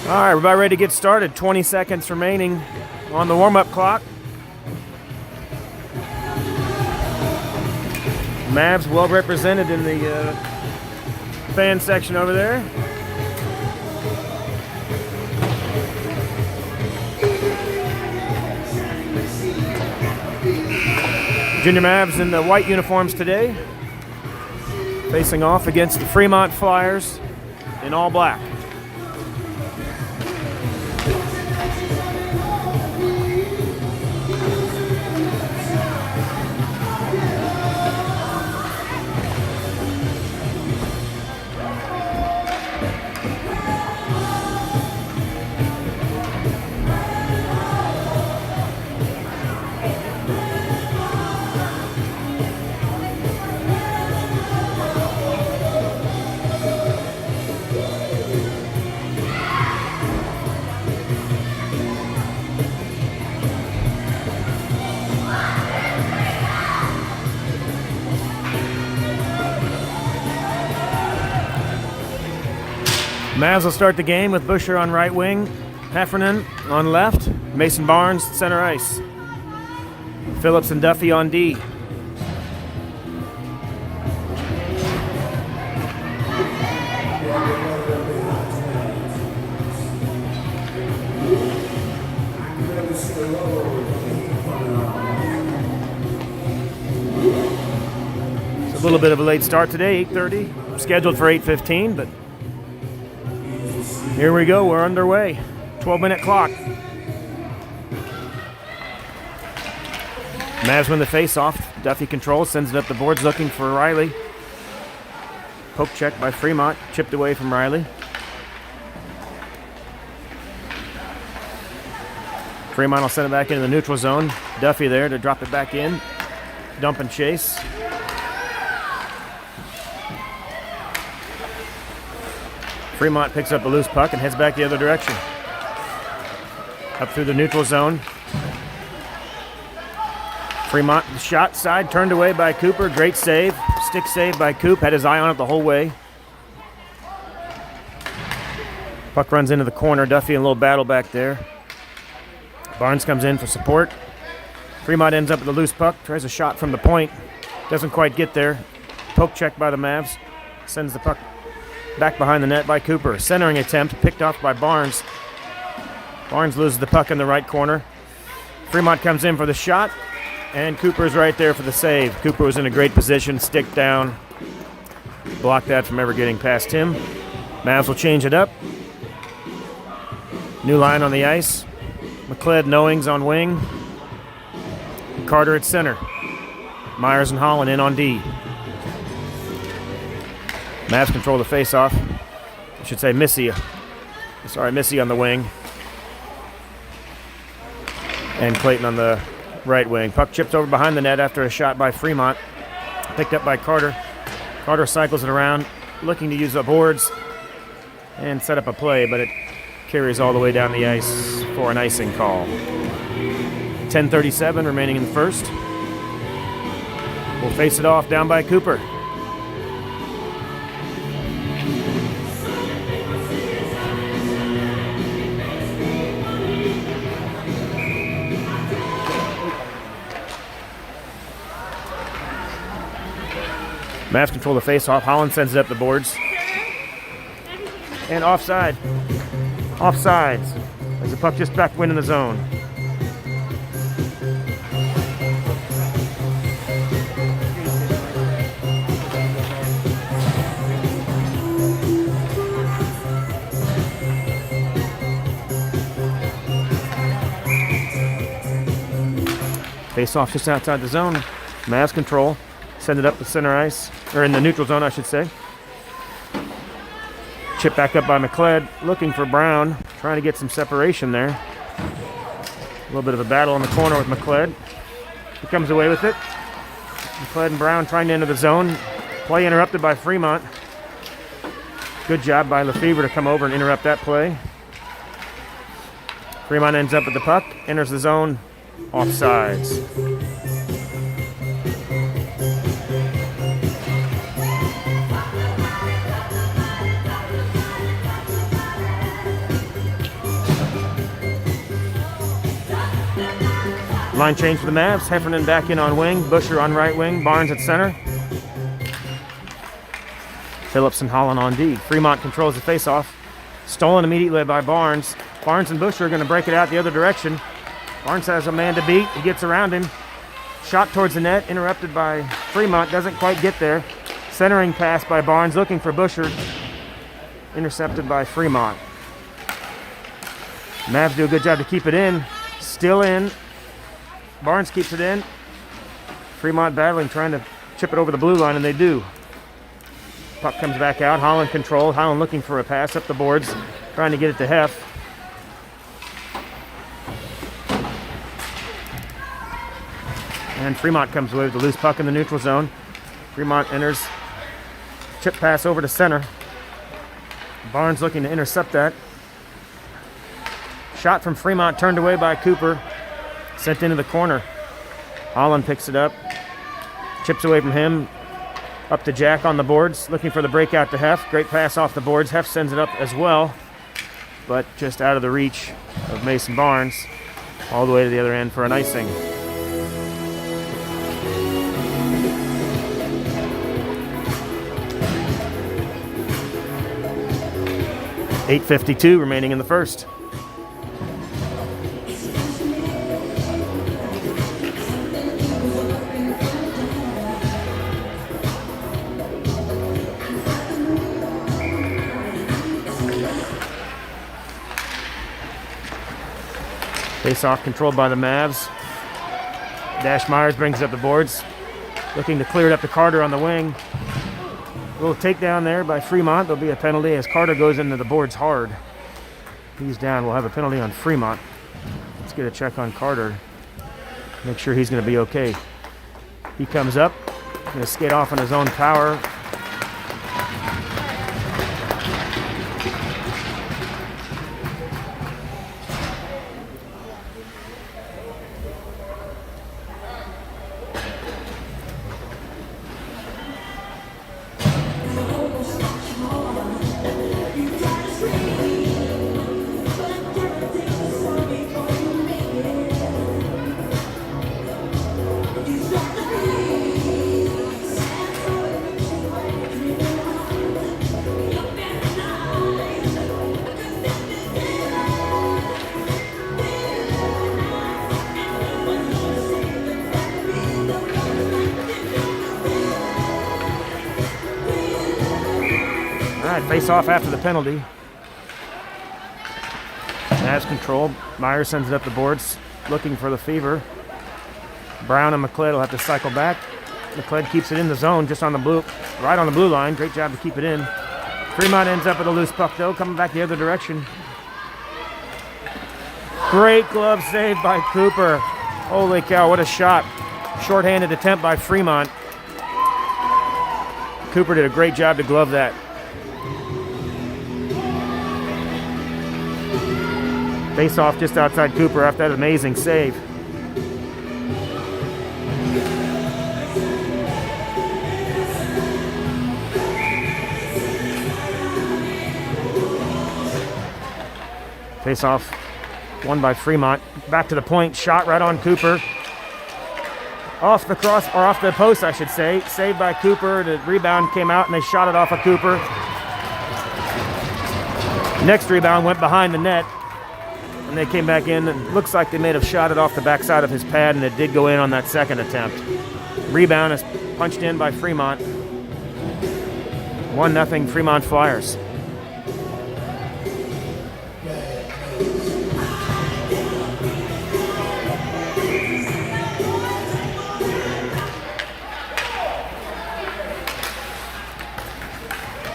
All right, everybody ready to get started. 20 seconds remaining on the warm-up clock. Mavs well represented in the fan section over there. Junior Mavs in the white uniforms today, facing off against the Fremont Flyers in all black. Mavs will start the game with Busher on right wing, Heffernan on left, Mason Barnes center ice, Phillips and Duffy on D. It's a little bit of a late start today, 8:30. Scheduled for 8:15, but here we go. We're underway. 12-minute clock. Mavs win the face-off. Duffy controls, sends it up the boards looking for Riley. Poke check by Fremont, chipped away from Riley. Fremont will send it back into the neutral zone. Duffy there to drop it back in. Dump and chase. Fremont picks up a loose puck and heads back the other direction. Up through the neutral zone. Fremont, the shot side, turned away by Cooper. Great save. Stick save by Coop. Had his eye on it the whole way. Puck runs into the corner. Duffy in a little battle back there. Barnes comes in for support. Fremont ends up with a loose puck. Tries a shot from the point. Doesn't quite get there. Poke check by the Mavs. Sends the puck back behind the net by Cooper. Centering attempt picked off by Barnes. Barnes loses the puck in the right corner. Fremont comes in for the shot. And Cooper's right there for the save. Cooper was in a great position. Stick down. Block that from ever getting past him. Mavs will change it up. New line on the ice. McLeod Knowings on wing. Carter at center. Myers and Holland in on D. Mavs control the face-off. I should say Missy. Missy on the wing. And Clayton on the right wing. Puck chips over behind the net after a shot by Fremont. Picked up by Carter. Carter cycles it around, looking to use the boards and set up a play, but it carries all the way down the ice for an icing call. 10:37 remaining in the first. We'll face it off down by Cooper. Mavs control the face-off. Holland sends it up the boards. And offside. Offsides. As the puck just back wind in the zone. Face-off just outside the zone. Mavs control. Send it up the center ice, or in the neutral zone, I should say. Chip back up by McLeod, looking for Brown, trying to get some separation there. A little bit of a battle in the corner with McLeod. He comes away with it. McLeod and Brown trying to enter the zone. Play interrupted by Fremont. Good job by Lefebvre to come over and interrupt that play. Fremont ends up with the puck, enters the zone, offsides. Line change for the Mavs. Heffernan back in on wing. Busher on right wing. Barnes at center. Phillips and Holland on D. Fremont controls the faceoff. Stolen immediately by Barnes. Barnes and Busher are going to break it out the other direction. Barnes has a man to beat. He gets around him. Shot towards the net. Interrupted by Fremont. Doesn't quite get there. Centering pass by Barnes. Looking for Busher. Intercepted by Fremont. Mavs do a good job to keep it in. Still in. Barnes keeps it in. Fremont battling, trying to chip it over the blue line, and they do. Puck comes back out. Holland controlled. Holland looking for a pass up the boards, trying to get it to Heff. And Fremont comes away with the loose puck in the neutral zone. Fremont enters. Chip pass over to center. Barnes looking to intercept that. Shot from Fremont turned away by Cooper. Sent into the corner. Holland picks it up. Chips away from him. Up to Jack on the boards. Looking for the breakout to Heff. Great pass off the boards. Heff sends it up as well. But just out of the reach of Mason Barnes. All the way to the other end for an icing. .8:52 remaining in the first. Face-off controlled by the Mavs. Dash Myers brings up the boards, looking to clear it up to Carter on the wing. A little takedown there by Fremont. There'll be a penalty as Carter goes into the boards hard. He's down. We'll have a penalty on Fremont. Let's get a check on Carter. Make sure he's going to be okay. He comes up, going to skate off on his own power. Face off after the penalty. As control. Myers sends it up the boards, looking for the fever. Brown and McLeod will have to cycle back. McLeod keeps it in the zone, just on the blue, right on the blue line. Great job to keep it in. Fremont ends up with a loose puck though, coming back the other direction. Great glove save by Cooper. Holy cow, what a shot. Short-handed attempt by Fremont. Cooper did a great job to glove that. Face off just outside Cooper after that amazing save. Face off, won by Fremont. Back to the point, shot right on Cooper. Off the cross, or off the post, I should say. Saved by Cooper. The rebound came out and they shot it off of Cooper. Next rebound went behind the net. And they came back in, and looks like they may have shot it off the backside of his pad, and it did go in on that second attempt. Rebound is punched in by Fremont. 1-0 Fremont Flyers.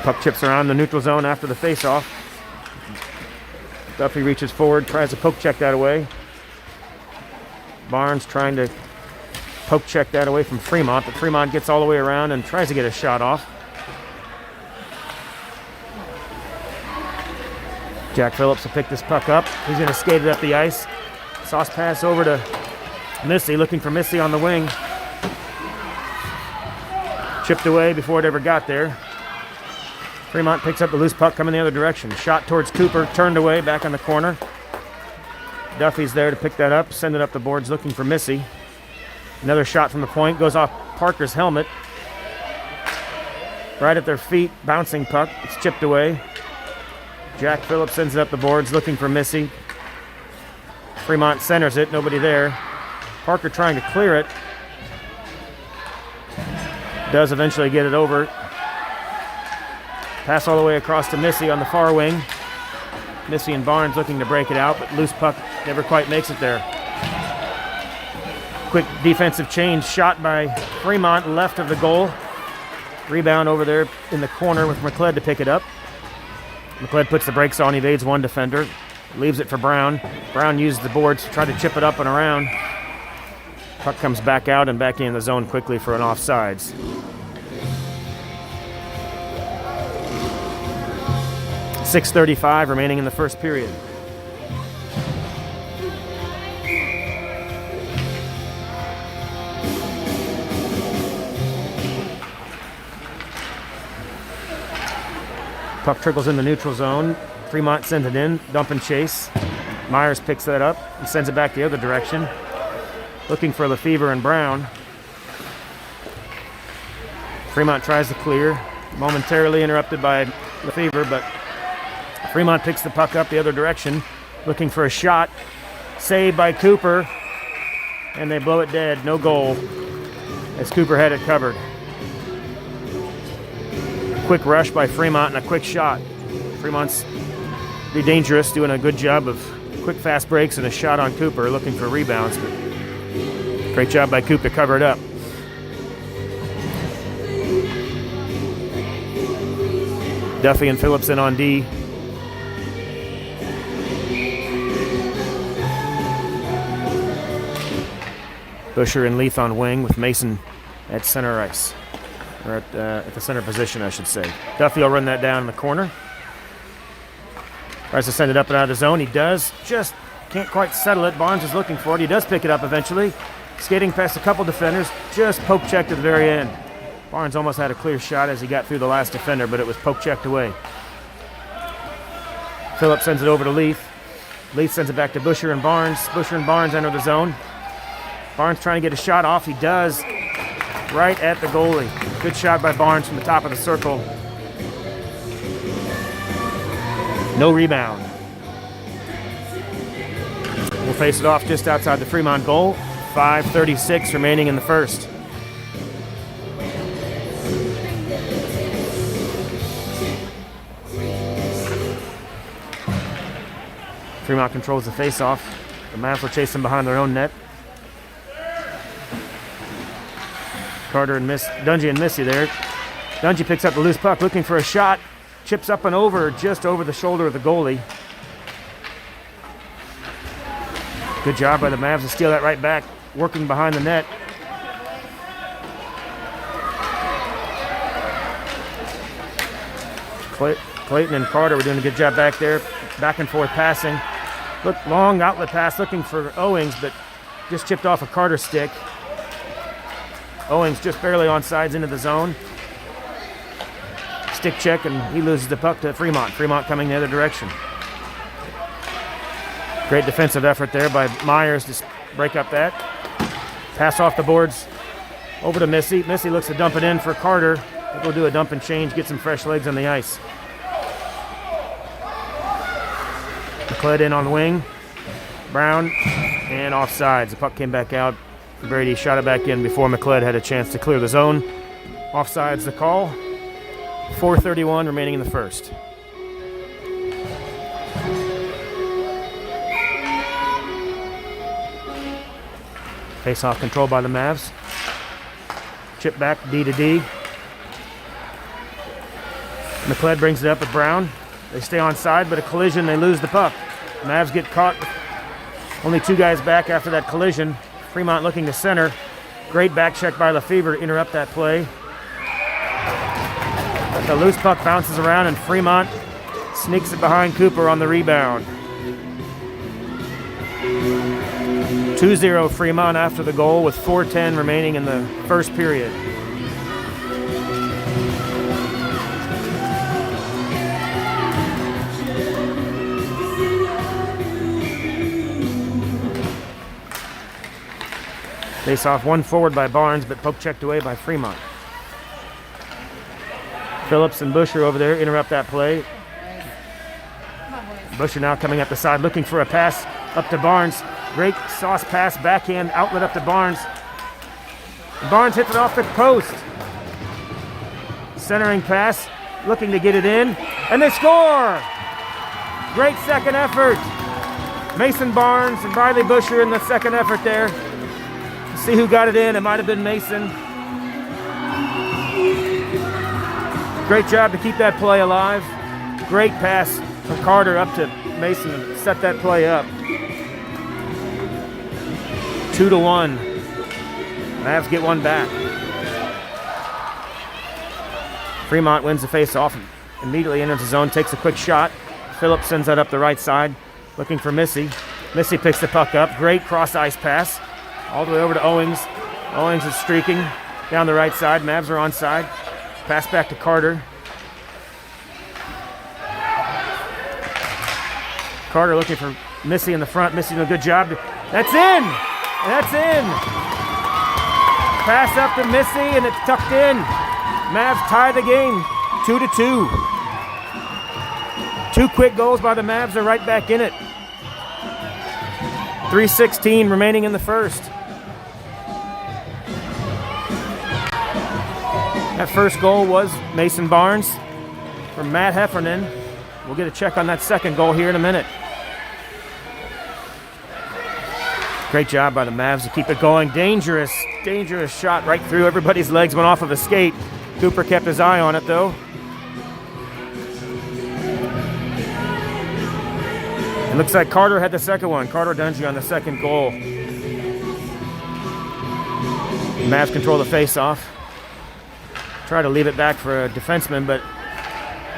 Puck chips around the neutral zone after the face-off. Duffy reaches forward, tries to poke check that away. Barnes trying to poke check that away from Fremont, but Fremont gets all the way around and tries to get a shot off. Jack Phillips will pick this puck up. He's going to skate it up the ice. Sauce pass over to Missy, looking for Missy on the wing. Chipped away before it ever got there. Fremont picks up the loose puck coming the other direction. Shot towards Cooper, turned away, back on the corner. Duffy's there to pick that up, send it up the boards looking for Missy. Another shot from the point, goes off Parker's helmet. Right at their feet, bouncing puck. It's chipped away. Jack Phillips sends it up the boards looking for Missy. Fremont centers it, nobody there. Parker trying to clear it. Does eventually get it over. Pass all the way across to Missy on the far wing. Missy and Barnes looking to break it out, but loose puck never quite makes it there. Quick defensive change, shot by Fremont left of the goal. Rebound over there in the corner with McLeod to pick it up. McLeod puts the brakes on, evades one defender, leaves it for Brown. Brown used the boards to try to chip it up and around. Puck comes back out and back in the zone quickly for an offsides. .6:35 remaining in the first period. Puck trickles in the neutral zone. Fremont sends it in, dump and chase. Myers picks that up and sends it back the other direction. Looking for Lefevre and Brown. Fremont tries to clear, momentarily interrupted by Lefevre, but Fremont picks the puck up the other direction, looking for a shot. Saved by Cooper, and they blow it dead. No goal, as Cooper had it covered. Quick rush by Fremont and a quick shot. Fremont's be dangerous, doing a good job of quick quick fast breaks and a shot on Cooper, looking for rebounds. But great job by Coop to cover it up. Duffy and Phillips in on D. Busher and Leith on wing with Mason at center ice. Or at the center position, I should say. Duffy will run that down in the corner. Tries to send it up and out of the zone. He does. Just can't quite settle it. Barnes is looking for it. He does pick it up eventually. Skating past a couple defenders. Just poke checked at the very end. Barnes almost had a clear shot as he got through the last defender, but it was poke checked away. Phillips sends it over to Leith. Leith sends it back to Busher and Barnes. Busher and Barnes enter the zone. Barnes trying to get a shot off. He does. Right at the goalie. Good shot by Barnes from the top of the circle. No rebound. We'll face it off just outside the Fremont goal. 5:36 remaining in the first. Fremont controls the face-off. The Mavs will chase them behind their own net. Carter and Dungy and Missy there. Dungy picks up the loose puck, looking for a shot. Chips up and over, just over the shoulder of the goalie. Good job by the Mavs to steal that right back, working behind the net. Clayton and Carter were doing a good job back there. Back and forth passing. Look, long outlet pass looking for Owings, but just chipped off a Carter stick. Owings just barely on sides into the zone. Stick check, and he loses the puck to Fremont. Fremont coming the other direction. Great defensive effort there by Myers to break up that. Pass off the boards over to Missy. Missy looks to dump it in for Carter. We'll do a dump and change, get some fresh legs on the ice. McLeod in on the wing. Brown, and offsides. The puck came back out. Brady shot it back in before McLeod had a chance to clear the zone. Offsides the call. 4:31 remaining in the first. Face-off control by the Mavs. Chip back D to D. McLeod brings it up with Brown. They stay on side, but a collision, they lose the puck. Mavs get caught. Only two guys back after that collision. Fremont looking to center. Great back check by Lefebvre to interrupt that play. The loose puck bounces around and Fremont sneaks it behind Cooper on the rebound. 2-0 Fremont after the goal with 4:10 remaining in the first period. Face off one forward by Barnes, but poke checked away by Fremont. Phillips and Busher over there interrupt that play. Busher now coming up the side, looking for a pass up to Barnes. Great sauce pass, backhand outlet up to Barnes. Barnes hits it off the post. Centering pass, looking to get it in, and they score! Great second effort. Mason Barnes and Briley Busher in the second effort there. See who got it in. It might have been Mason. Great job to keep that play alive. Great pass from Carter up to Mason to set that play up. 2-1. Mavs get one back. Fremont wins the face-off and immediately enters the zone, takes a quick shot. Phillips sends that up the right side, looking for Missy. Missy picks the puck up. Great cross-ice pass. All the way over to Owings. Owings is streaking down the right side. Mavs are onside. Pass back to Carter. Carter looking for Missy in the front. Missy doing a good job. That's in! That's in! Pass up to Missy and it's tucked in. Mavs tie the game 2-2. Two quick goals by the Mavs are right back in it. 3:16 remaining in the first. That first goal was Mason Barnes from Matt Heffernan. We'll get a check on that second goal here in a minute. Great job by the Mavs to keep it going. Dangerous shot right through. Everybody's legs went off of a skate. Cooper kept his eye on it, though. It looks like Carter had the second one. Carter Dungy on the second goal. Mavs control the face-off. Try to leave it back for a defenseman, but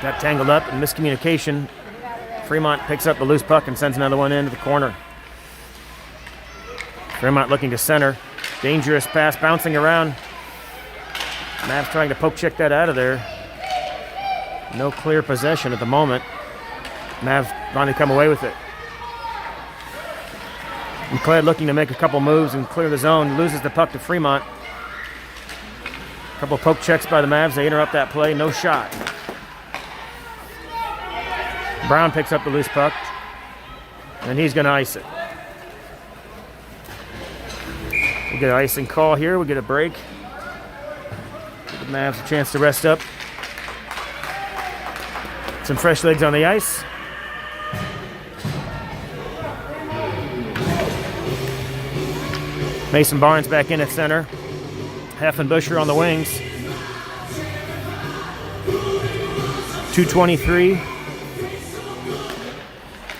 got tangled up in miscommunication. Fremont picks up the loose puck and sends another one into the corner. Fremont looking to center. Dangerous pass bouncing around. Mavs trying to poke check that out of there. No clear possession at the moment. Mavs trying to come away with it. McLeod looking to make a couple moves and clear the zone. Loses the puck to Fremont. A couple poke checks by the Mavs. They interrupt that play. No shot. Brown picks up the loose puck. And he's going to ice it. We get an icing call here. We get a break. Give the Mavs a chance to rest up. Some fresh legs on the ice. Mason Barnes back in at center. Heffenbuscher on the wings. 2:23.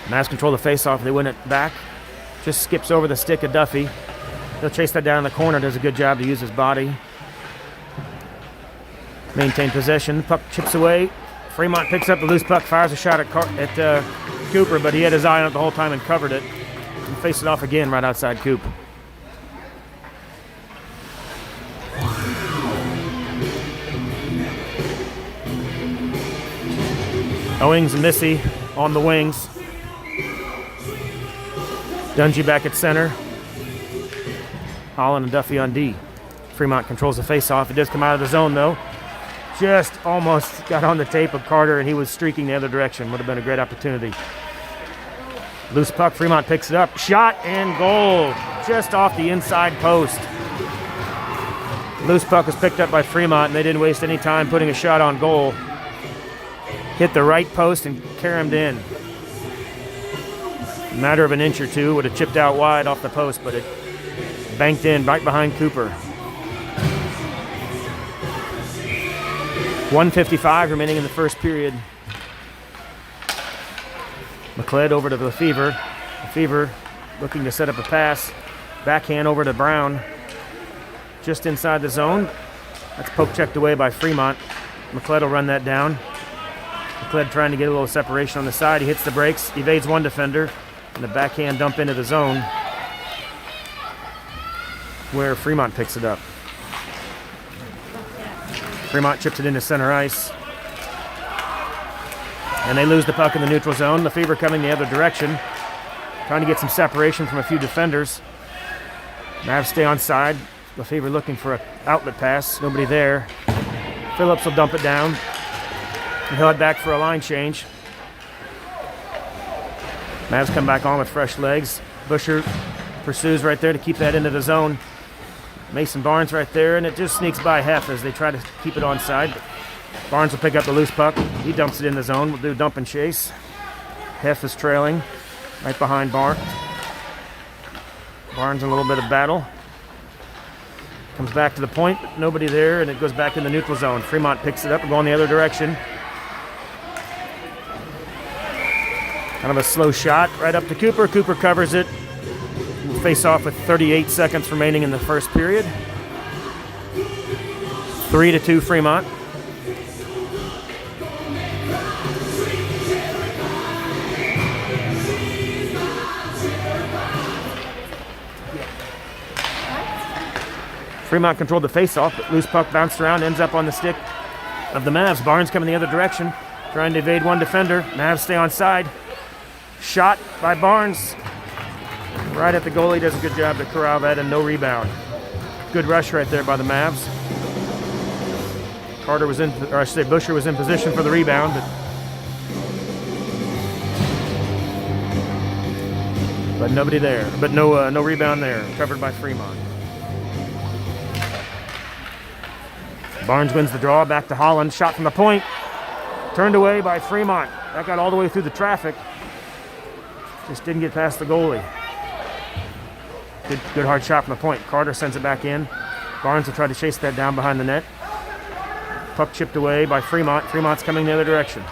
Mavs control the faceoff. They win it back. Just skips over the stick of Duffy. He'll chase that down in the corner. Does a good job to use his body. Maintain possession. Puck chips away. Fremont picks up the loose puck. Fires a shot at Cooper, but he had his eye on it the whole time and covered it. And faced it off again right outside Coop. Owings and Missy on the wings. Dungy back at center. Holland and Duffy on D. Fremont controls the face-off. It does come out of the zone, though. Just almost got on the tape of Carter, and he was streaking the other direction. Would have been a great opportunity. Loose puck. Fremont picks it up. Shot and goal. Just off the inside post. Loose puck was picked up by Fremont, and they didn't waste any time putting a shot on goal. Hit the right post and caromed in. A matter of an inch or two. Would have chipped out wide off the post, but it banked in right behind Cooper. 1:55 remaining in the first period. McLeod over to Lefevre. Lefevre looking to set up a pass. Backhand over to Brown. Just inside the zone. That's poke checked away by Fremont. McLeod will run that down. McLeod trying to get a little separation on the side. He hits the brakes, evades one defender, and the backhand dump into the zone where Fremont picks it up. Fremont chips it into center ice. And they lose the puck in the neutral zone. Lefevre coming the other direction, trying to get some separation from a few defenders. Mavs stay on side. Lefevre looking for an outlet pass. Nobody there. Phillips will dump it down. And he'll head back for a line change. Mavs come back on with fresh legs. Busher pursues right there to keep that into the zone. Mason Barnes right there, and it just sneaks by Heff as they try to keep it onside. Barnes will pick up the loose puck. He dumps it in the zone. We'll do dump and chase. Heff is trailing right behind Barnes. Barnes in a little bit of battle. Comes back to the point, but nobody there, and it goes back in the neutral zone. Fremont picks it up and going the other direction. Kind of a slow shot right up to Cooper. Cooper covers it. We'll face off with 38 seconds remaining in the first period. 3-2 Fremont. Fremont controlled the face-off, but loose puck bounced around, ends up on the stick of the Mavs. Barnes coming the other direction, trying to evade one defender. Mavs stay on side. Shot by Barnes. Right at the goalie, does a good job to corral that, and no rebound. Good rush right there by the Mavs. Carter was in, or I should say Busher was in position for the rebound, but nobody there. But no rebound there. Covered by Fremont. Barnes wins the draw, back to Holland. Shot from the point. Turned away by Fremont. That got all the way through the traffic. Just didn't get past the goalie. Good hard shot from the point. Carter sends it back in. Barnes will try to chase that down behind the net. Puck chipped away by Fremont. Fremont's coming the other direction.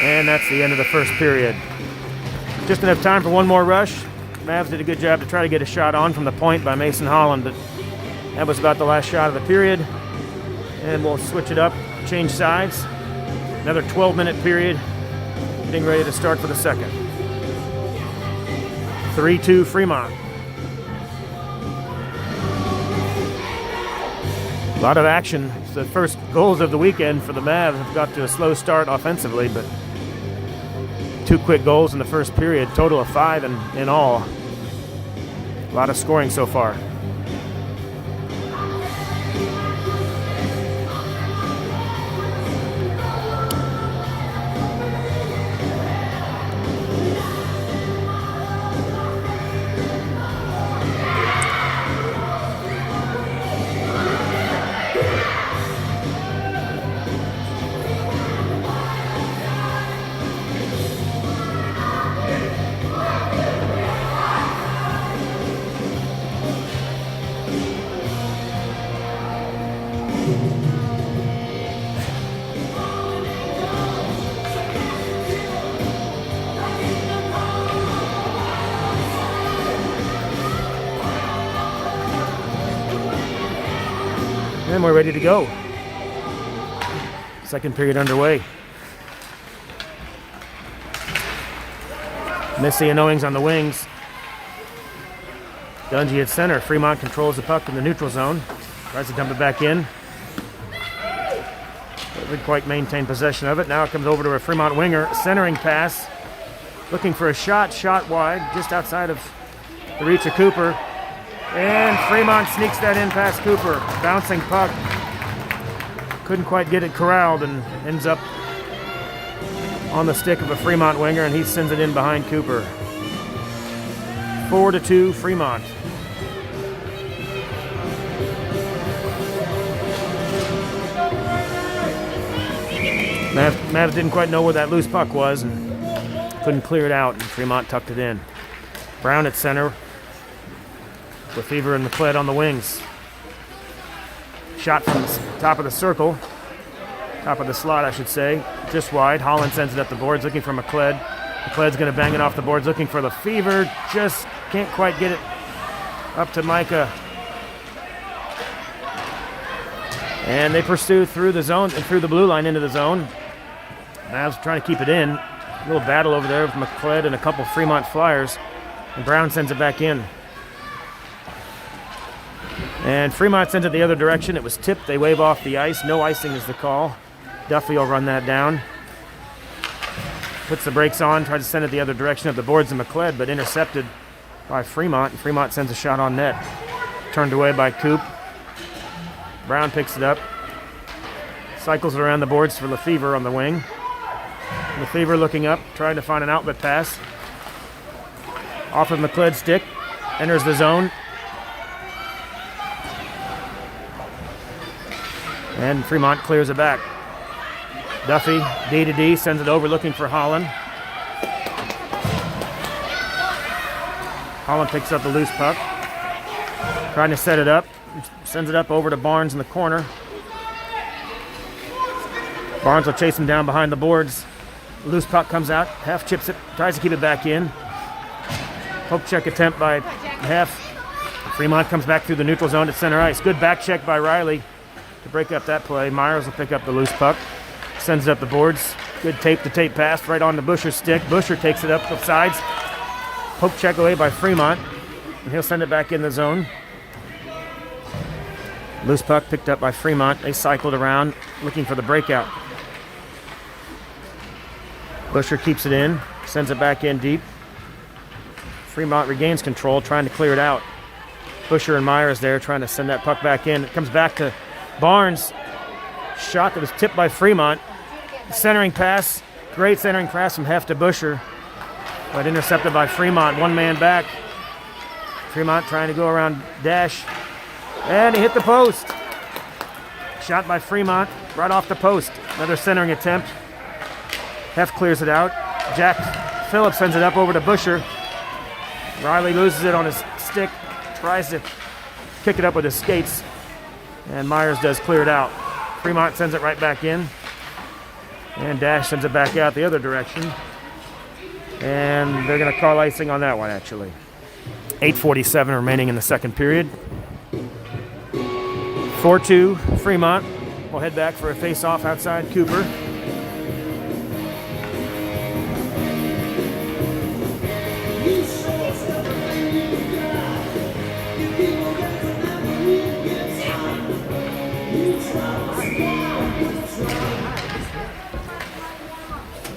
And that's the end of the first period. Just enough time for one more rush. Mavs did a good job to try to get a shot on from the point by Mason Holland, but that was about the last shot of the period. And we'll switch it up, change sides. Another 12-minute period, getting ready to start for the second. 3-2 Fremont. A lot of action. It's the first goals of the weekend for the Mavs. Have got to a slow start offensively, but 2 quick goals in the first period, total of 5 in all. A lot of scoring so far. And we're ready to go. Second period underway. Missy and Owings on the wings. Dungy at center. Fremont controls the puck in the neutral zone. Tries to dump it back in. Didn't quite maintain possession of it. Now it comes over to a Fremont winger. Centering pass. Looking for a shot. Shot wide. Just outside of the reach of Cooper. And Fremont sneaks that in past Cooper. Bouncing puck. Couldn't quite get it corralled and ends up on the stick of a Fremont winger, and he sends it in behind Cooper. 4-2 Fremont. Mavs didn't quite know where that loose puck was and couldn't clear it out, and Fremont tucked it in. Brown at center. Lefevre and McLeod on the wings. Shot from the top of the circle. Top of the slot, I should say. Just wide. Holland sends it up the boards looking for McLeod. McLeod's going to bang it off the boards looking for Lefevre. Just can't quite get it up to Micah. And they pursue through the zone and through the blue line into the zone. Mavs trying to keep it in. A little battle over there with McLeod and a couple Fremont Flyers. And Brown sends it back in. And Fremont sends it the other direction. It was tipped. They wave off the ice. No icing is the call. Duffy will run that down. Puts the brakes on. Tries to send it the other direction of the boards of McLeod, but intercepted by Fremont. And Fremont sends a shot on net. Turned away by Coop. Brown picks it up. Cycles it around the boards for Lefevre on the wing. Lefevre looking up, trying to find an outlet pass. Off of McLeod's stick. Enters the zone. And Fremont clears it back. Duffy, D to D, sends it over looking for Holland. Holland picks up the loose puck. Trying to set it up. Sends it up over to Barnes in the corner. Barnes will chase him down behind the boards. Loose puck comes out. Half chips it. Tries to keep it back in. Poke check attempt by Half. Fremont comes back through the neutral zone at center ice. Good back check by Riley to break up that play. Myers will pick up the loose puck. Sends it up the boards. Good tape-to-tape pass right on the Busher's stick. Busher takes it up the sides. Poke check away by Fremont. And he'll send it back in the zone. Loose puck picked up by Fremont. They cycled around looking for the breakout. Busher keeps it in. Sends it back in deep. Fremont regains control, trying to clear it out. Busher and Myers there trying to send that puck back in. It comes back to Barnes. Shot that was tipped by Fremont. Centering pass. Great centering pass from Heft to Busher. But intercepted by Fremont. One man back. Fremont trying to go around Dash. And he hit the post. Shot by Fremont. Right off the post. Another centering attempt. Heft clears it out. Jack Phillips sends it up over to Busher. Riley loses it on his stick, tries to kick it up with his skates, and Myers does clear it out. Fremont sends it right back in, and Dash sends it back out the other direction. And they're going to call icing on that one, actually. 8:47 remaining in the second period. 4-2 Fremont. We'll head back for a face-off outside Cooper.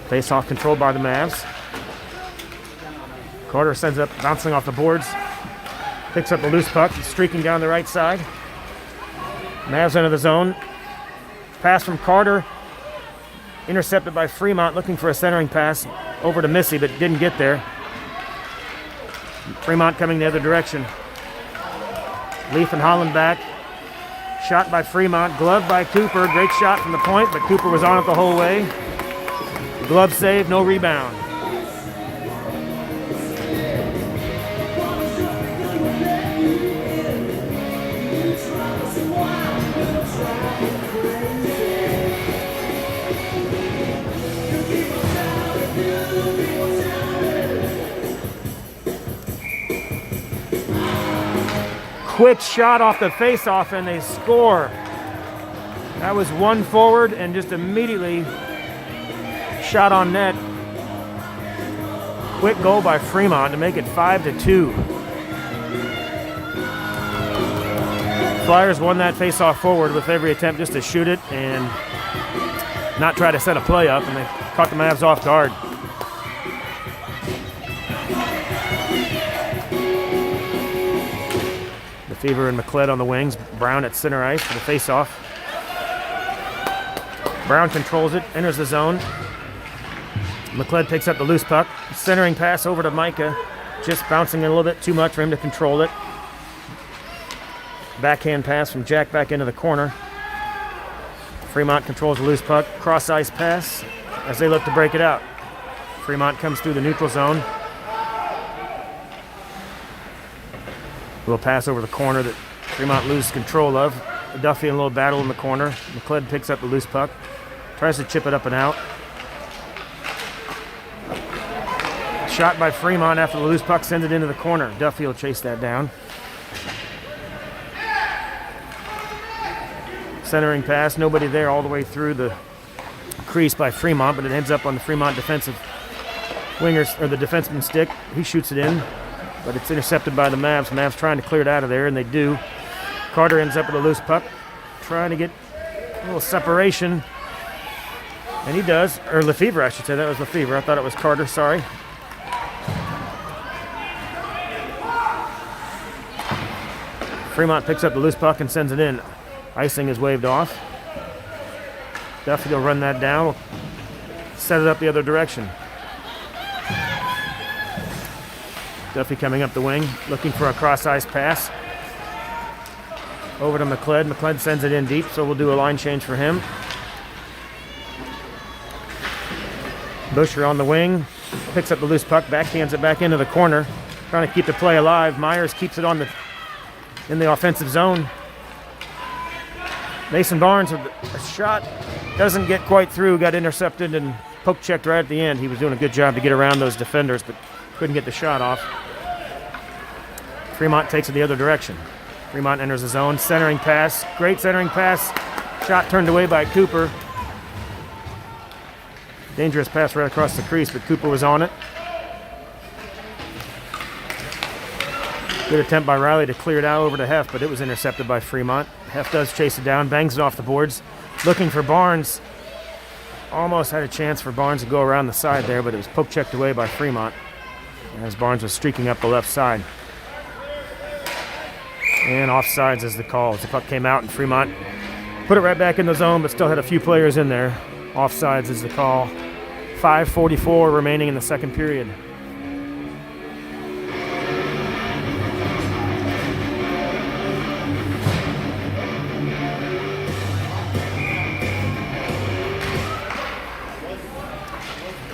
Face-off controlled by the Mavs. Carter sends it up, bouncing off the boards. Picks up the loose puck, streaking down the right side. Mavs into the zone. Pass from Carter. Intercepted by Fremont, looking for a centering pass over to Missy, but didn't get there. Fremont coming the other direction. Leaf and Holland back. Shot by Fremont, gloved by Cooper. Great shot from the point, but Cooper was on it the whole way. Glove save, no rebound. Quick shot off the face-off, and they score. That was one forward and just immediately shot on net. Quick goal by Fremont to make it 5-2. Flyers won that face-off forward with every attempt just to shoot it and not try to set a play up, and they caught the Mavs off guard. Fever and McLeod on the wings. Brown at center ice for the face-off. Brown controls it, enters the zone. McLeod picks up the loose puck. Centering pass over to Micah. Just bouncing a little bit too much for him to control it. Backhand pass from Jack back into the corner. Fremont controls the loose puck. Cross-ice pass as they look to break it out. Fremont comes through the neutral zone. A little pass over the corner that Fremont loses control of. Duffy in a little battle in the corner. McLeod picks up the loose puck. Tries to chip it up and out. Shot by Fremont after the loose puck sends it into the corner. Duffy will chase that down. Centering pass, nobody there all the way through the crease by Fremont, but it ends up on the Fremont defensive wingers, or the defenseman's stick. He shoots it in, but it's intercepted by the Mavs. Mavs trying to clear it out of there, and they do. Carter ends up with a loose puck, trying to get a little separation, and he does. Or Lefevre, I should say. That was Lefevre. I thought it was Carter, sorry. Fremont picks up the loose puck and sends it in. Icing is waved off. Duffy will run that down. Set it up the other direction. Duffy coming up the wing, looking for a cross-ice pass. Over to McLeod. McLeod sends it in deep, so we'll do a line change for him. Busher on the wing, picks up the loose puck, backhands it back into the corner, trying to keep the play alive. Myers keeps it in the offensive zone. Mason Barnes with a shot, doesn't get quite through, got intercepted and poke checked right at the end. He was doing a good job to get around those defenders, but couldn't get the shot off. Fremont takes it the other direction. Fremont enters the zone, centering pass, great centering pass. Shot turned away by Cooper. Dangerous pass right across the crease, but Cooper was on it. Good attempt by Riley to clear it out over to Heff, but it was intercepted by Fremont. Heff does chase it down, bangs it off the boards. Looking for Barnes. Almost had a chance for Barnes to go around the side there, but it was poke checked away by Fremont as Barnes was streaking up the left side. And offsides is the call. As the puck came out and Fremont put it right back in the zone, but still had a few players in there. Offsides is the call. 5:44 remaining in the second period.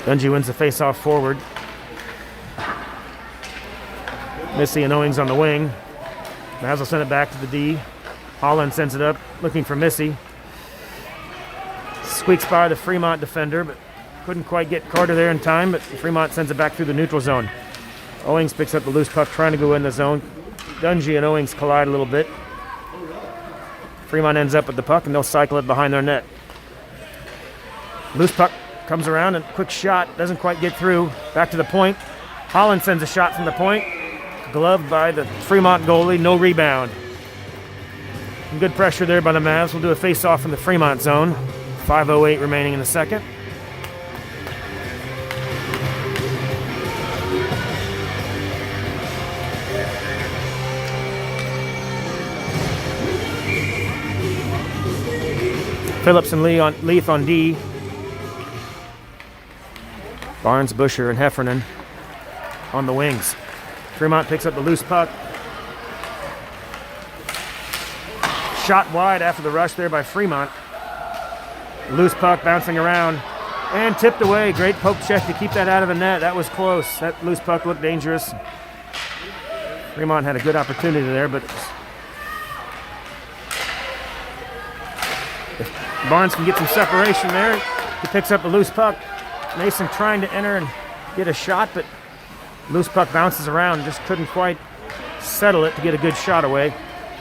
Dungy wins the face-off forward. Missy and Owings on the wing. Mavs will send it back to the D. Holland sends it up, looking for Missy. Squeaks by the Fremont defender, but couldn't quite get Carter there in time, but Fremont sends it back through the neutral zone. Owings picks up the loose puck, trying to go in the zone. Dungy and Owings collide a little bit. Fremont ends up with the puck, and they'll cycle it behind their net. Loose puck comes around, and quick shot, doesn't quite get through. Back to the point. Holland sends a shot from the point. Gloved by the Fremont goalie, no rebound. Some good pressure there by the Mavs. We'll do a face-off from the Fremont zone. 5:08 remaining in the second. Phillips and Leith on D. Barnes, Busher, and Heffernan on the wings. Fremont picks up the loose puck. Shot wide after the rush there by Fremont. Loose puck bouncing around and tipped away. Great poke check to keep that out of the net. That was close. That loose puck looked dangerous. Fremont had a good opportunity there, but if Barnes can get some separation there, he picks up a loose puck. Mason trying to enter and get a shot, but loose puck bounces around, just couldn't quite settle it to get a good shot away.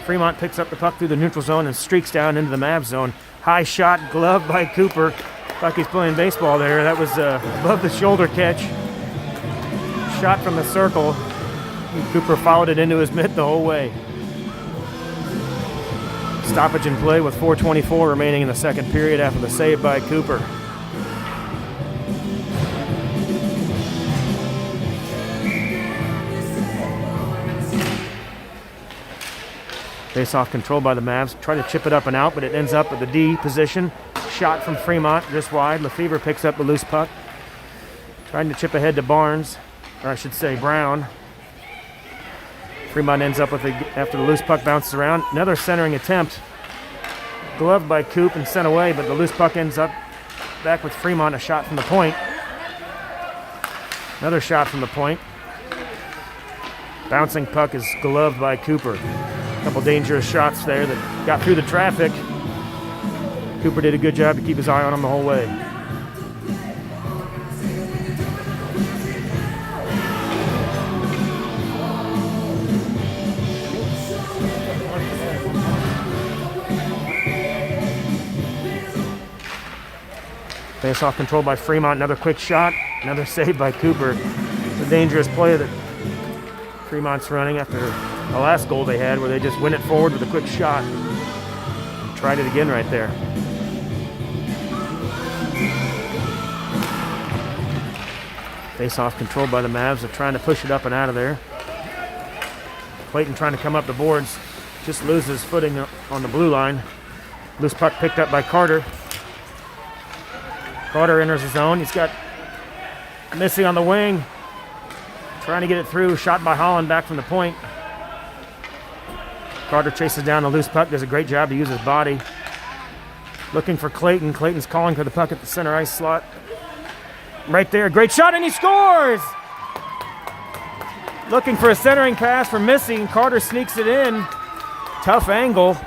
Fremont picks up the puck through the neutral zone and streaks down into the Mavs zone. High shot, glove by Cooper. Like he's playing baseball there. That was above the shoulder catch. Shot from the circle. Cooper followed it into his mitt the whole way. Stoppage in play with 4:24 remaining in the second period after the save by Cooper. Face-off controlled by the Mavs. Try to chip it up and out, but it ends up at the D position. Shot from Fremont, just wide. Lefevre picks up the loose puck. Trying to chip ahead to Barnes, or I should say Brown. Fremont ends up with it after the loose puck bounces around. Another centering attempt. Gloved by Coop and sent away, but the loose puck ends up back with Fremont. A shot from the point. Another shot from the point. Bouncing puck is gloved by Cooper. Couple dangerous shots there that got through the traffic. Cooper did a good job to keep his eye on him the whole way. Face-off controlled by Fremont. Another quick shot. Another save by Cooper. It's a dangerous play that Fremont's running after the last goal they had, where they just win it forward with a quick shot. Tried it again right there. Face-off controlled by the Mavs. They're trying to push it up and out of there. Clayton trying to come up the boards. Just loses footing on the blue line. Loose puck picked up by Carter. Carter enters the zone. He's got Missy on the wing. Trying to get it through. Shot by Holland back from the point. Carter chases down the loose puck. Does a great job to use his body. Looking for Clayton. Clayton's calling for the puck at the center ice slot. Right there. Great shot, and he scores! Looking for a centering pass for Missy, and Carter sneaks it in. Tough angle.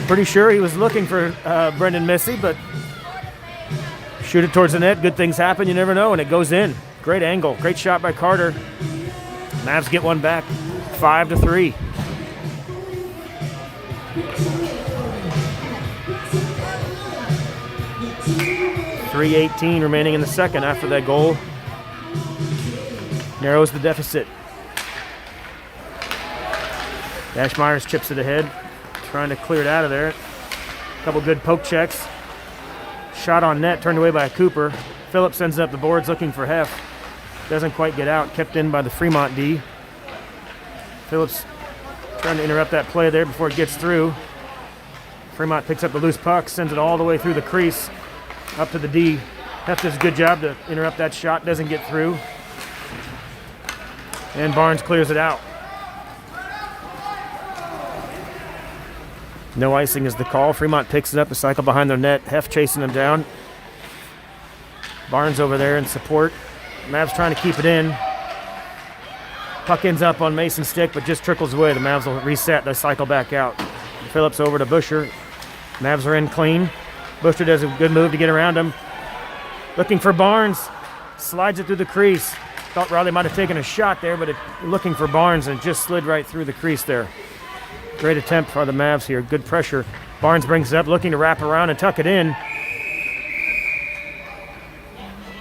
Pretty sure he was looking for Brendan Missy, but shoot it towards the net. Good things happen. You never know, and it goes in. Great angle. Great shot by Carter. Mavs get one back. 5-3. .318 remaining in the second after that goal. Narrows the deficit. Dash Myers chips it ahead. Trying to clear it out of there. A couple good poke checks. Shot on net, turned away by Cooper. Phillips sends up the boards looking for Heff. Doesn't quite get out, kept in by the Fremont D. Phillips trying to interrupt that play there before it gets through. Fremont picks up the loose puck, sends it all the way through the crease, up to the D. Heff does a good job to interrupt that shot, doesn't get through. And Barnes clears it out. No icing is the call. Fremont picks it up, the cycle behind their net. Heff chasing them down. Barnes over there in support. Mavs trying to keep it in. Puck ends up on Mason's stick, but just trickles away. The Mavs will reset. They cycle back out. Phillips over to Busher. Mavs are in clean. Busher does a good move to get around him. Looking for Barnes. Slides it through the crease. Thought Riley might have taken a shot there, but looking for Barnes and just slid right through the crease there. Great attempt for the Mavs here. Good pressure. Barnes brings it up, looking to wrap around and tuck it in.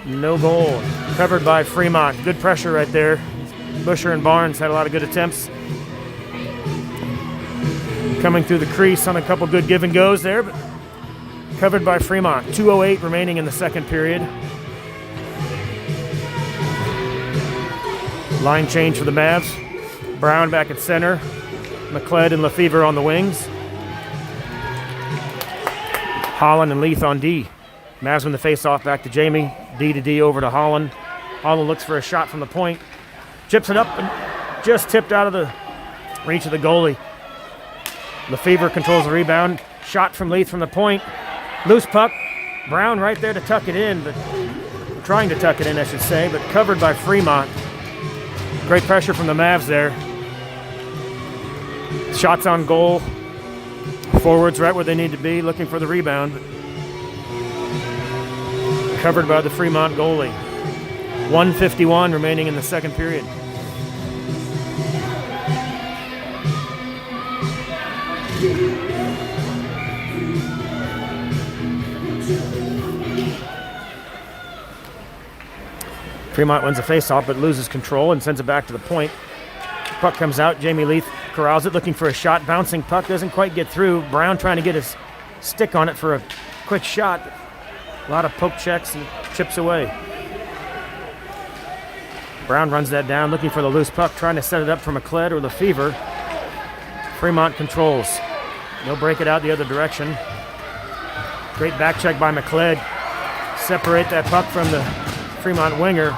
No goal. Covered by Fremont. Good pressure right there. Busher and Barnes had a lot of good attempts. Coming through the crease on a couple good give and goes there, but covered by Fremont. 2:08 remaining in the second period. Line change for the Mavs. Brown back at center. McLeod and Lefevre on the wings. Holland and Leith on D. Mavs win the face-off back to Jamie. D to D over to Holland. Holland looks for a shot from the point. Chips it up and just tipped out of the reach of the goalie. Lefevre controls the rebound. Shot from Leith from the point. Loose puck. Brown right there to tuck it in, but trying to tuck it in, I should say, but covered by Fremont. Great pressure from the Mavs there. Shots on goal. Forwards right where they need to be, looking for the rebound. Covered by the Fremont goalie. 1:51 remaining in the second period. Fremont wins the face-off but loses control and sends it back to the point. Puck comes out. Jamie Leith corrals it, looking for a shot. Bouncing puck doesn't quite get through. Brown trying to get his stick on it for a quick shot. A lot of poke checks and chips away. Brown runs that down, looking for the loose puck, trying to set it up for McLeod or Lefevre. Fremont controls. They'll break it out the other direction. Great back check by McLeod. Separate that puck from the Fremont winger,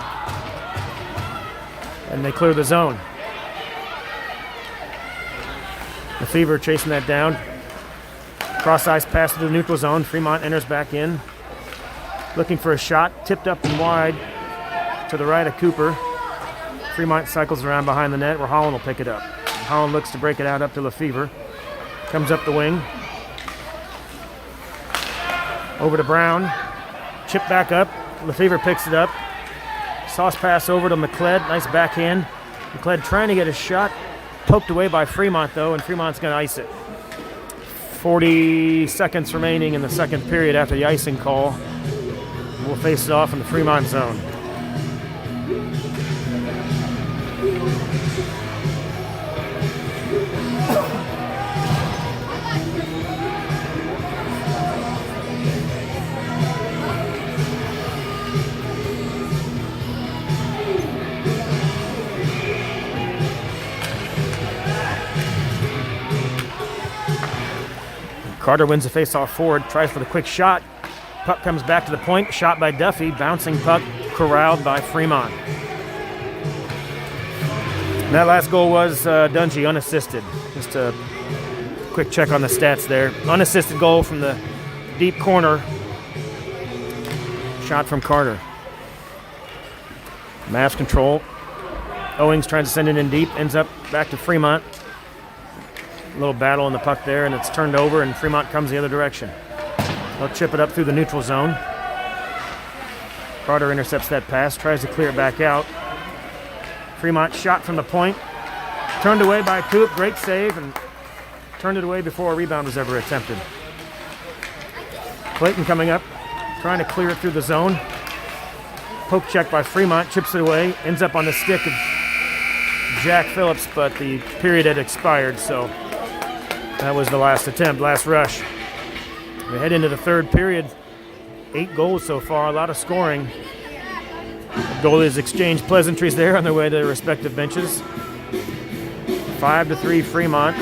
and they clear the zone. Lefevre chasing that down. Cross-ice pass to the neutral zone. Fremont enters back in. Looking for a shot. Tipped up and wide to the right of Cooper. Fremont cycles around behind the net where Holland will pick it up. Holland looks to break it out up to Lefevre. Comes up the wing. Over to Brown. Chip back up. Lefevre picks it up. Sauce pass over to McLeod. Nice backhand. McLeod trying to get a shot. Poked away by Fremont, though, and Fremont's going to ice it. 40 seconds remaining in the second period after the icing call. We'll face it off in the Fremont zone. Carter wins the face-off forward, tries for the quick shot. Puck comes back to the point, shot by Duffy. Bouncing puck, corralled by Fremont. And that last goal was Dungy, unassisted. Just a quick check on the stats there. Unassisted goal from the deep corner. Shot from Carter. Mavs control. Owings trying to send it in deep, ends up back to Fremont. A little battle on the puck there, and it's turned over, and Fremont comes the other direction. They'll chip it up through the neutral zone. Carter intercepts that pass, tries to clear it back out. Fremont shot from the point. Turned away by Coop, great save, and turned it away before a rebound was ever attempted. Clayton coming up, trying to clear it through the zone. Poke check by Fremont, chips it away, ends up on the stick of Jack Phillips, but the period had expired, so that was the last attempt, last rush. We head into the third period. 8 goals so far, a lot of scoring. The goalies exchange pleasantries there on their way to their respective benches. 5-3 Fremont.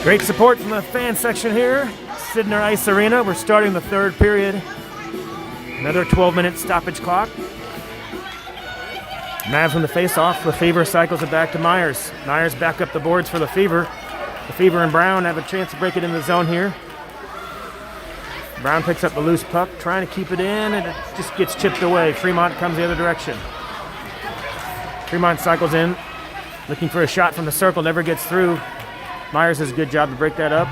Great support from the fan section here. Sidner Ice Arena. We're starting the third period. Another 12-minute stoppage clock. Mavs on the face-off. Lefevre cycles it back to Myers. Myers back up the boards for Lefevre. Lefevre and Brown have a chance to break it in the zone here. Brown picks up the loose puck, trying to keep it in, and it just gets chipped away. Fremont comes the other direction. Fremont cycles in, looking for a shot from the circle, never gets through. Myers does a good job to break that up.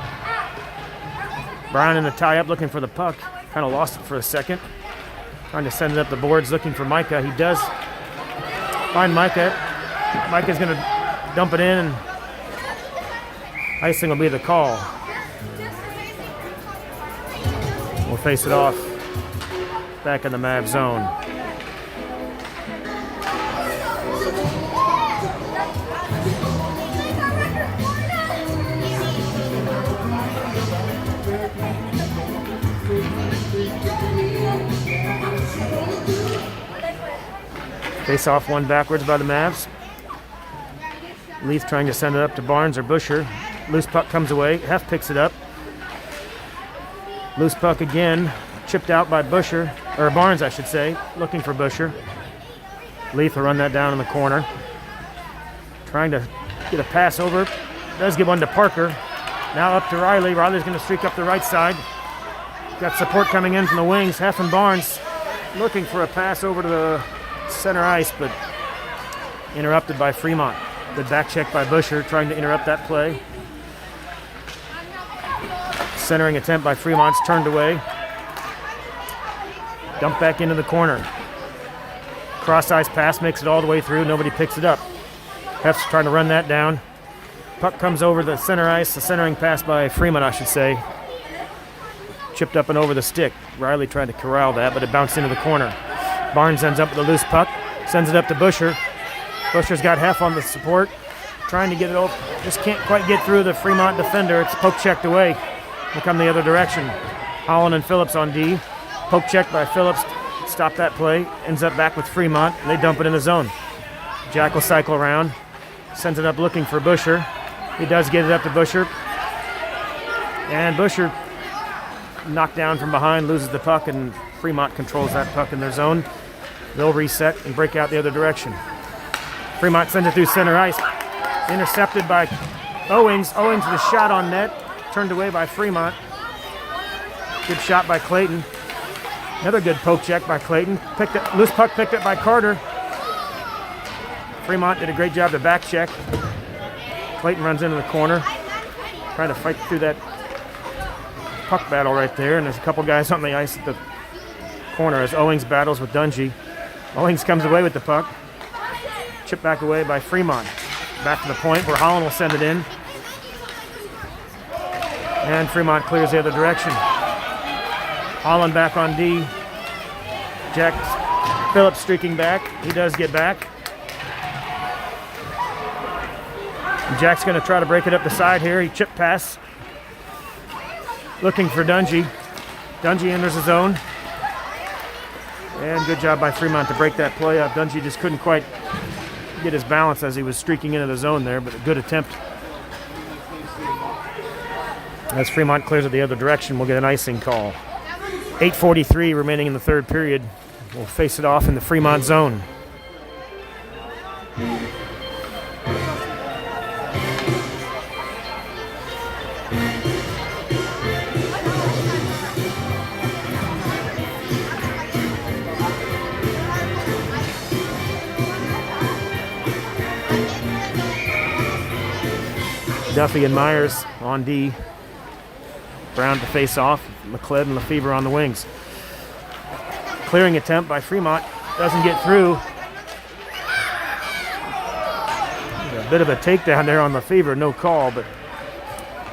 Brown in the tie-up, looking for the puck. Kind of lost it for a second. Trying to send it up the boards, looking for Micah. He does find Micah. Micah's going to dump it in, and icing will be the call. We'll face it off back in the Mavs zone. Face off one backwards by the Mavs. Leaf trying to send it up to Barnes or Busher. Loose puck comes away. Heft picks it up. Loose puck again, chipped out by Busher, or Barnes I should say, looking for Busher. Leaf will run that down in the corner. Trying to get a pass over. Does get one to Parker. Now up to Riley. Riley's going to streak up the right side. Got support coming in from the wings. Heft and Barnes looking for a pass over to the center ice, but interrupted by Fremont. Good back check by Busher, trying to interrupt that play. Centering attempt by Fremont's turned away. Dump back into the corner. Cross-ice pass makes it all the way through. Nobody picks it up. Heft's trying to run that down. Puck comes over the center ice. The centering pass by Fremont, I should say. Chipped up and over the stick. Riley tried to corral that, but it bounced into the corner. Barnes ends up with a loose puck. Sends it up to Busher. Busher's got Heft on the support. Trying to get it over. Just can't quite get through the Fremont defender. It's poke checked away. Will come the other direction. Holland and Phillips on D. Poke check by Phillips. Stop that play. Ends up back with Fremont. And they dump it in the zone. Jack will cycle around. Sends it up looking for Busher. He does get it up to Busher. And Busher knocked down from behind, loses the puck, and Fremont controls that puck in their zone. They'll reset and break out the other direction. Fremont sends it through center ice. Intercepted by Owings. Owings with a shot on net. Turned away by Fremont. Good shot by Clayton. Another good poke check by Clayton. Loose puck picked up by Carter. Fremont did a great job to back check. Clayton runs into the corner. Trying to fight through that puck battle right there. And there's a couple guys on the ice at the corner as Owings battles with Dungy. Owings comes away with the puck. Chipped back away by Fremont. Back to the point where Holland will send it in. And Fremont clears the other direction. Holland back on D. Jack Phillips streaking back. He does get back. And Jack's going to try to break it up the side here. He chip pass. Looking for Dungy. Dungy enters the zone. And good job by Fremont to break that play up. Dungy just couldn't quite get his balance as he was streaking into the zone there, but a good attempt. As Fremont clears it the other direction, we'll get an icing call. 8:43 remaining in the third period. We'll face it off in the Fremont zone. Duffy and Myers on D. Brown to face off. McLeod and Lefevre on the wings. Clearing attempt by Fremont. Doesn't get through. A bit of a takedown there on Lefevre. No call, but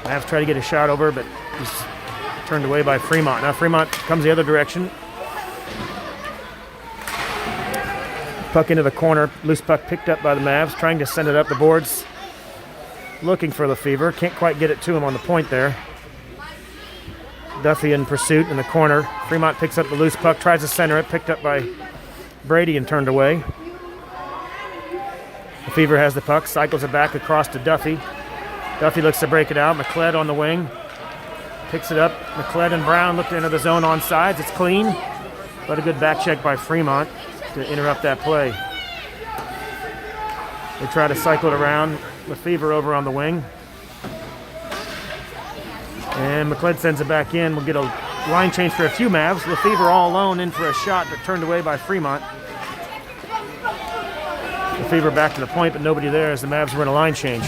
Mavs try to get a shot over, but he's turned away by Fremont. Now Fremont comes the other direction. Puck into the corner. Loose puck picked up by the Mavs. Trying to send it up the boards. Looking for Lefevre. Can't quite get it to him on the point there. Duffy in pursuit in the corner. Fremont picks up the loose puck, tries to center it, picked up by Brady and turned away. Lefevre has the puck, cycles it back across to Duffy. Duffy looks to break it out. McLeod on the wing. Picks it up. McLeod and Brown look to enter the zone on sides. It's clean, but a good back check by Fremont to interrupt that play. They try to cycle it around. Lefevre over on the wing. And McLeod sends it back in. We'll get a line change for a few Mavs. Lefevre all alone in for a shot, but turned away by Fremont. Lefevre back to the point, but nobody there as the Mavs were in a line change.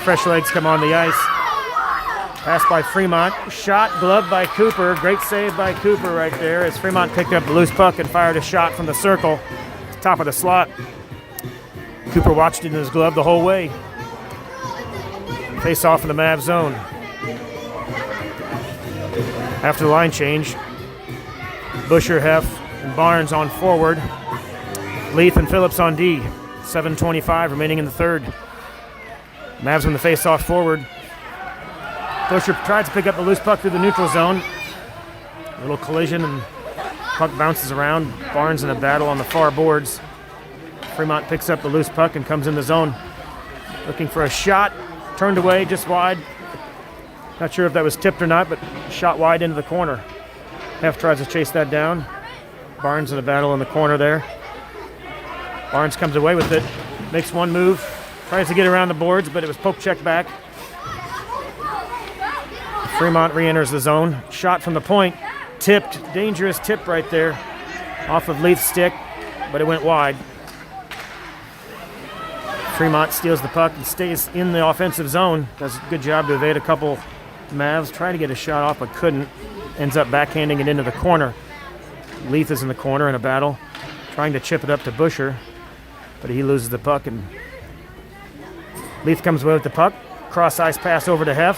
Fresh legs come on the ice. Pass by Fremont. Shot, gloved by Cooper. Great save by Cooper right there as Fremont picked up the loose puck and fired a shot from the circle. Top of the slot. Cooper watched it in his glove the whole way. Face off in the Mavs zone. After the line change, Busher, Heff, and Barnes on forward. Leith and Phillips on D. 7:25 remaining in the third. Mavs win the face-off forward. Busher tries to pick up the loose puck through the neutral zone. A little collision and puck bounces around. Barnes in a battle on the far boards. Fremont picks up the loose puck and comes in the zone. Looking for a shot. Turned away just wide. Not sure if that was tipped or not, but shot wide into the corner. Heff tries to chase that down. Barnes in a battle in the corner there. Barnes comes away with it. Makes one move. Tries to get around the boards, but it was poke check back. Fremont re-enters the zone. Shot from the point. Tipped. Dangerous tip right there. Off of Leith's stick, but it went wide. Fremont steals the puck and stays in the offensive zone. Does a good job to evade a couple Mavs. Try to get a shot off, but couldn't. Ends up backhanding it into the corner. Leith is in the corner in a battle. Trying to chip it up to Busher, but he loses the puck, and Leith comes away with the puck. Cross ice pass over to Heff.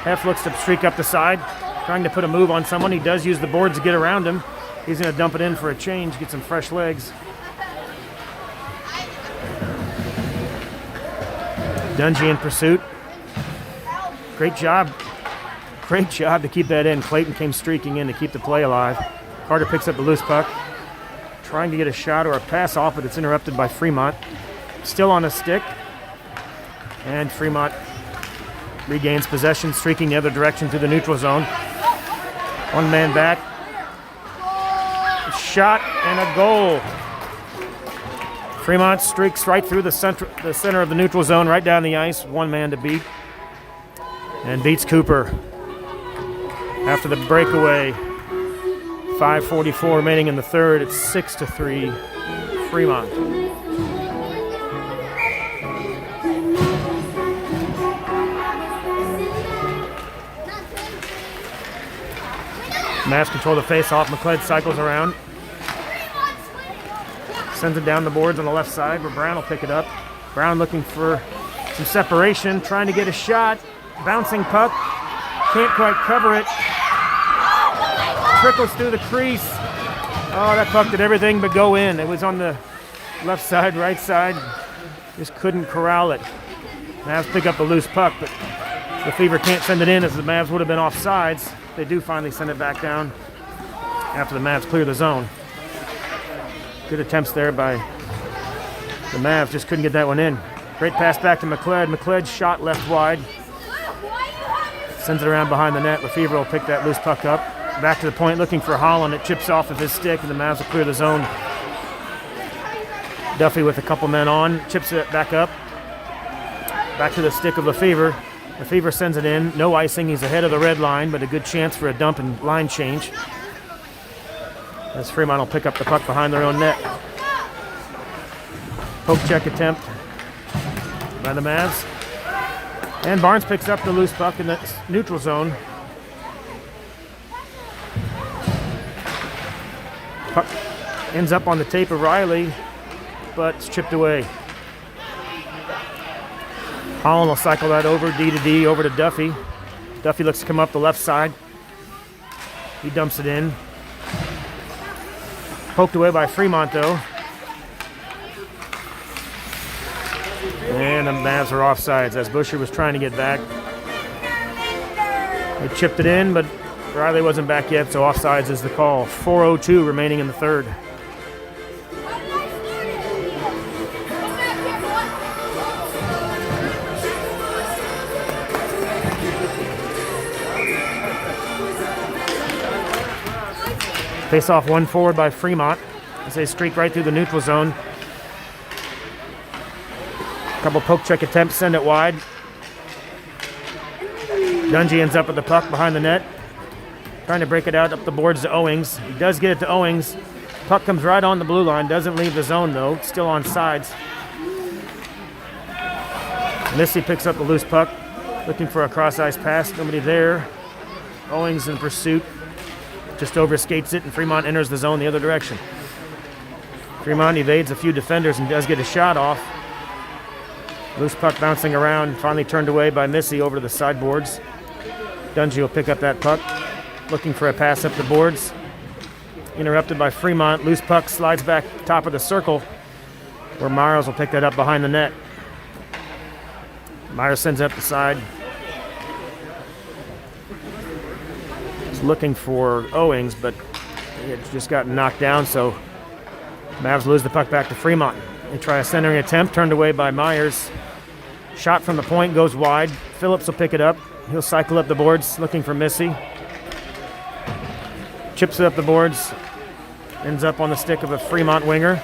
Heff looks to streak up the side, trying to put a move on someone. He does use the boards to get around him. He's going to dump it in for a change, get some fresh legs. Dungy in pursuit. Great job. Great job to keep that in. Clayton came streaking in to keep the play alive. Carter picks up the loose puck. Trying to get a shot or a pass off, but it's interrupted by Fremont. Still on a stick. And Fremont regains possession, streaking the other direction through the neutral zone. One man back. A shot and a goal. Fremont streaks right through the center of the neutral zone, right down the ice. One man to beat. And beats Cooper. After the breakaway, 5:44 remaining in the third. It's 6-3 Fremont. Mavs control the face-off. McLeod cycles around. Sends it down the boards on the left side where Brown will pick it up. Brown looking for some separation, trying to get a shot. Bouncing puck. Can't quite cover it. Trickles through the crease. Oh, that puck did everything but go in. It was on the left side, right side. Just couldn't corral it. Mavs pick up the loose puck, but Lefevre can't send it in as the Mavs would have been off sides. They do finally send it back down after the Mavs clear the zone. Good attempts there by the Mavs, just couldn't get that one in. Great pass back to McLeod. McLeod shot left wide. Sends it around behind the net. Lefevre will pick that loose puck up. Back to the point looking for Holland. It chips off of his stick and the Mavs will clear the zone. Duffy with a couple men on. Chips it back up. Back to the stick of Lefevre. Lefevre sends it in. No icing. He's ahead of the red line, but a good chance for a dump and line change. As Fremont will pick up the puck behind their own net. Poke check attempt by the Mavs. And Barnes picks up the loose puck in the neutral zone. Puck ends up on the tape of Riley, but it's chipped away. Holland will cycle that over, D to D, over to Duffy. Duffy looks to come up the left side. He dumps it in. Poked away by Fremont, though. And the Mavs are offsides as Busher was trying to get back. They chipped it in, but Riley wasn't back yet, so offsides is the call. 4:02 remaining in the third. Face off one forward by Fremont as they streak right through the neutral zone. Couple poke check attempts, send it wide. Dungy ends up with the puck behind the net. Trying to break it out up the boards to Owings. He does get it to Owings. Puck comes right on the blue line. Doesn't leave the zone though. Still on sides. Missy picks up the loose puck. Looking for a cross-ice pass. Nobody there. Owings in pursuit. Just overskates it and Fremont enters the zone the other direction. Fremont evades a few defenders and does get a shot off. Loose puck bouncing around. Finally turned away by Missy over to the sideboards. Dungy will pick up that puck. Looking for a pass up the boards. Interrupted by Fremont. Loose puck slides back top of the circle where Myers will pick that up behind the net. Myers sends up the side. He's looking for Owings, but he had just gotten knocked down, so Mavs lose the puck back to Fremont. They try a centering attempt, turned away by Myers. Shot from the point goes wide. Phillips will pick it up. He'll cycle up the boards looking for Missy. Chips it up the boards. Ends up on the stick of a Fremont winger.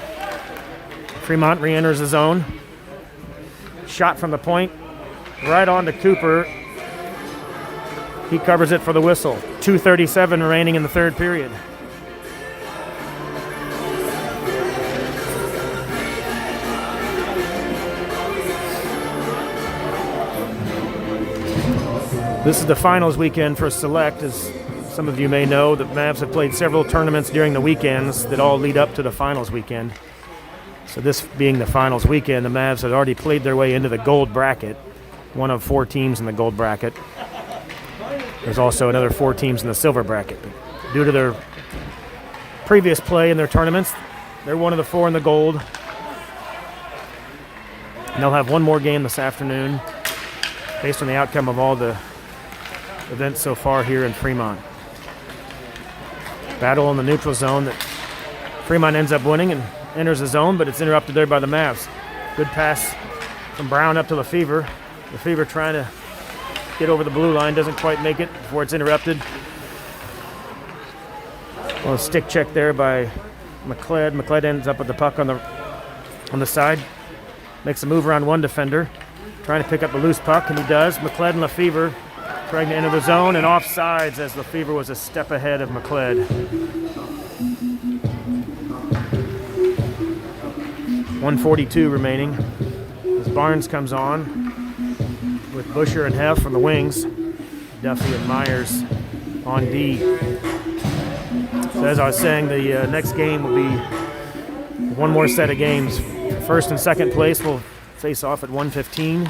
Fremont re-enters the zone. Shot from the point. Right on to Cooper. He covers it for the whistle. 2:37 remaining in the third period. This is the finals weekend for Select. As some of you may know, the Mavs have played several tournaments during the weekends that all lead up to the finals weekend. So this being the finals weekend, the Mavs had already played their way into the gold bracket, one of 4 teams in the gold bracket. There's also another 4 teams in the silver bracket. But due to their previous play in their tournaments, they're one of the 4 in the gold. And they'll have one more game this afternoon based on the outcome of all the events so far here in Fremont. Battle in the neutral zone that Fremont ends up winning and enters the zone, but it's interrupted there by the Mavs. Good pass from Brown up to Lefevre. Lefevre trying to get over the blue line, doesn't quite make it before it's interrupted. Well, a stick check there by McLeod. McLeod ends up with the puck on the side. Makes a move around one defender, trying to pick up the loose puck, and he does. McLeod and Lefevre trying to enter the zone, and offsides as Lefevre was a step ahead of McLeod. 1:42 remaining as Barnes comes on with Busher and Heff from the wings. Duffy and Myers on D. So as I was saying, the next game will be one more set of games. First and second place will face off at 1:15,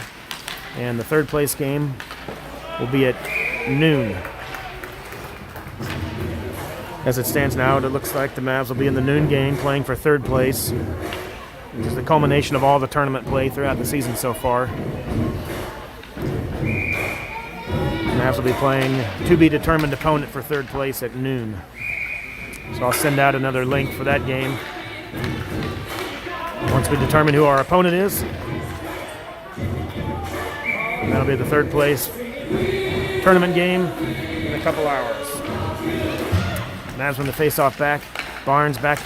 and the third place game will be at noon. As it stands now, it looks like the Mavs will be in the noon game playing for third place, which is the culmination of all the tournament play throughout the season so far. The Mavs will be playing to-be-determined opponent for third place at noon. So I'll send out another link for that game once we determine who our opponent is. And that'll be the third place tournament game in a couple hours. Mavs win the face-off back. Barnes back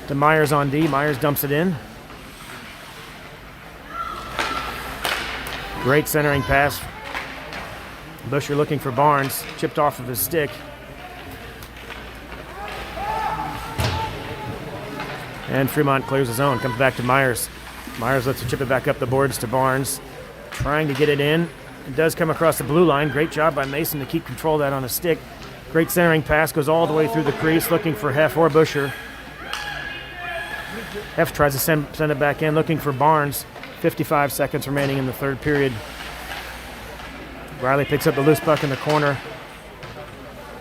to Myers on D. Myers dumps it in. Great centering pass. Busher looking for Barnes. Chipped off of his stick. And Fremont clears his own. Comes back to Myers. Myers lets it chip it back up the boards to Barnes. Trying to get it in. It does come across the blue line. Great job by Mason to keep control of that on a stick. Great centering pass. Goes all the way through the crease looking for Heff or Busher. Heff tries to send it back in looking for Barnes. 55 seconds remaining in the third period. Riley picks up the loose puck in the corner.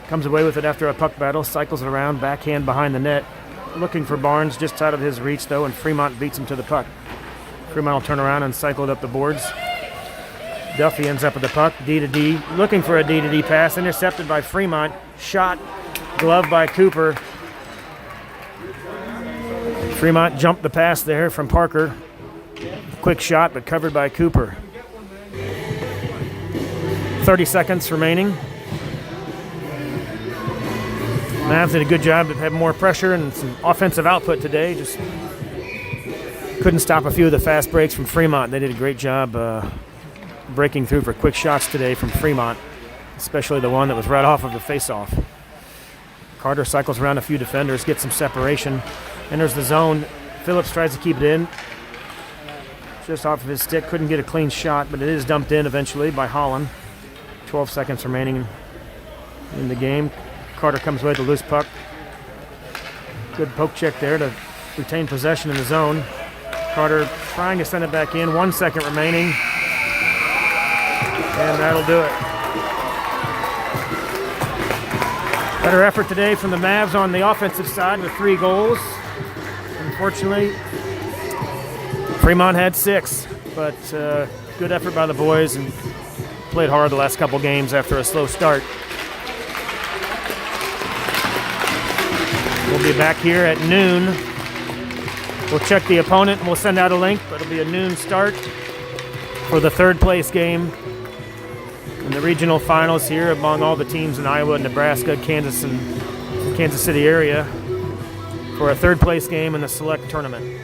Comes away with it after a puck battle. Cycles it around. Backhand behind the net. Looking for Barnes just out of his reach though, and Fremont beats him to the puck. Fremont will turn around and cycle it up the boards. Duffy ends up with the puck, D to D, looking for a D to D pass, intercepted by Fremont. Shot, glove by Cooper. Fremont jumped the pass there from Parker. Quick shot, but covered by Cooper. 30 seconds remaining. Mavs did a good job of having more pressure and some offensive output today. Just couldn't stop a few of the fast breaks from Fremont. They did a great job breaking through for quick shots today from Fremont, especially the one that was right off of the face-off. Carter cycles around a few defenders, gets some separation, enters the zone. Phillips tries to keep it in. Just off of his stick, couldn't get a clean shot, but it is dumped in eventually by Holland. 12 seconds remaining in the game. Carter comes away with the loose puck. Good poke check there to retain possession in the zone. Carter trying to send it back in. 1 second remaining. And that'll do it. Better effort today from the Mavs on the offensive side with 3 goals. Unfortunately, Fremont had 6, but good effort by the boys and played hard the last couple games after a slow start. We'll be back here at noon. We'll check the opponent and we'll send out a link, but it'll be a noon start for the 3rd place game in the regional finals here among all the teams in Iowa, Nebraska, Kansas, and Kansas City area for a 3rd place game in the select tournament.